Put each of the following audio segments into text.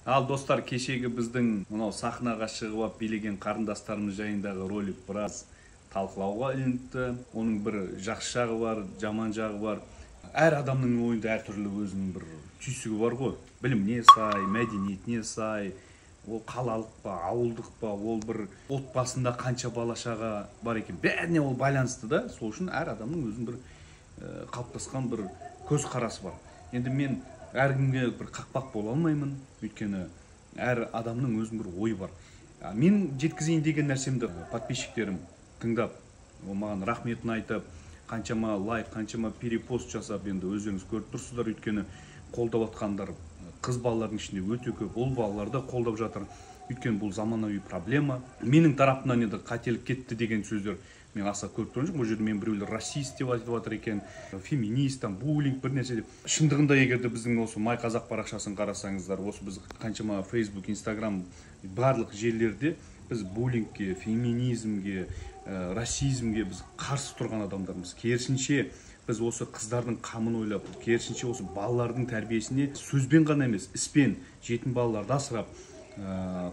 Ал достар, кешегі біздің мынау сахнаға шығып алып билеген қарындастарымыз жайындағы ролик біраз талқылауға ілініпті. Оның бір жақсы жағы бар, жаман жағы бар. Әр адамның ойында әртүрлі өзінің бір түйсігі бар ғой. Біліміне сай, мәдениетіне сай, ол қалалық па, ауылдық па, ол бір отбасында қанша бала-шаға бар екен. Бәріне ол байланысты да. Сол үшін әр адамның өзінің бір қалыптасқан бір көзқарасы бар. Енді мен әркімге бір қақпақ бола алмаймын, өйткені әр адамның өзінің бір ойы бар. Мен жеткізейін деген нәрсемді подписчиктерім тыңдап, маған рахметін айтып, қаншама лайк, қаншама перепост жасап, енді өздеріңіз көріп тұрсыздар, өйткені қолдап жатқандар қыз балалардың ішінде өте көп, ұл балалар да қолдап жатыр. Өйткені бұл заманауи проблема. Менің тарапымнан енді қателік кетті деген сөздер мен аса көріп тұрған жоқпын. Бұл жерде мен біреулер расист деп айтып жатыр екен, феминист, буллинг бір нәрсе деп. Шындығында егерде біздің осы Май Қазақ парақшасын қарасаңыздар, осы біз қаншама Facebook, Instagram барлық жерлерде біз буллингке, феминизмге, расизмге біз қарсы тұрған адамдармыз. Керісінше біз осы қыздардың қамын ойлап, керісінше осы балалардың тәрбиесіне сөзбен ғана емес, іспен жетім балаларды асырап,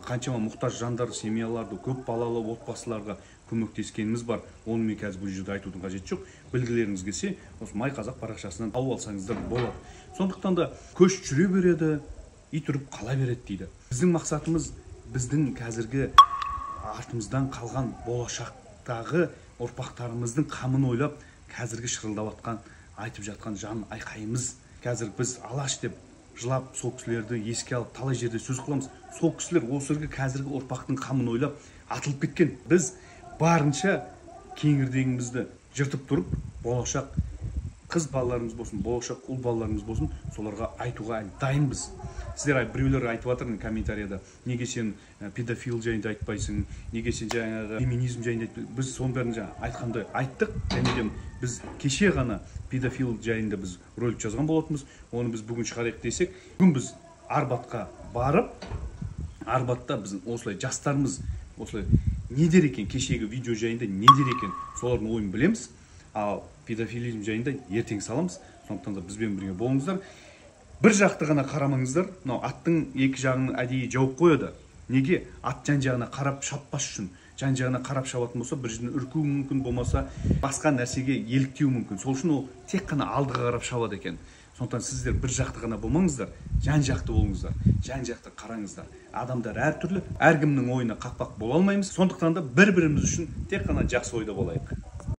қаншама мұқтаж жандар, семьяларды, көп балалы отбасыларға көмектескеніміз бар. Оны мен қазір бұл жерде айтудың қажеті жоқ. Білгілеріңіз келсе, осы Май Қазақ парақшасынан тауып алсаңыздар болады. Сондықтан да көш жүре береді, ит үріп қала береді дейді. Біздің мақсатымыз біздің қазіргі артымыздан қалған болашақтағы ұрпақтарымыздың қамын ойлап, қазіргі шырылдап жатқан, айтып жатқан жан айқайымыз. Қазір біз алаш деп жылап, сол кісілерді еске алып, талай жерде сөз қыламыз. Сол кісілер осырғы қазіргі ұрпақтың қамын ойлап атылып кеткен. Біз барынша кеңірдегімізді жыртып тұрып, болашақ қыз балаларымыз болсын, болашақ ұл балаларымыз болсын, соларға айтуға дайынбыз. Сіздер біреулер айтып жатыр комментарияда, неге сен педофил жайында айтпайсың, неге сен жаңағы феминизм жайында айтпайсың. Біз соның бәрін айтқандай айттық, және де біз кеше ғана педофил жайында біз ролик жазған болатынбыз. Оны біз бүгін шығарайық десек, бүгін біз Арбатқа барып, Арбатта біздің осылай жастарымыз осылай не дер екен, кешегі видео жайында не дер екен, солардың ойын білеміз. Ал педофилизм жайында ертең саламыз. Сондықтан да бізбен бірге болыңыздар. Бір жақты ғана қарамаңыздар. Мынау аттың екі жағын әдейі жауып қояды. Неге? Ат жан-жағына қарап шаппас үшін. Жан-жағына қарап шабатын болса, бір жерден үркуі мүмкін, болмаса басқа нәрсеге еліктеуі мүмкін. Сол үшін ол тек қана алдыға қарап шабады екен. Сондықтан сіздер бір жақты ғана болмаңыздар, жан-жақты болыңыздар, жан-жақты қараңыздар. Адамдар әртүрлі, әркімнің ойына қақпақ бола алмаймыз. Сондықтан да бір-біріміз үшін тек қана жақсы ойда болайық.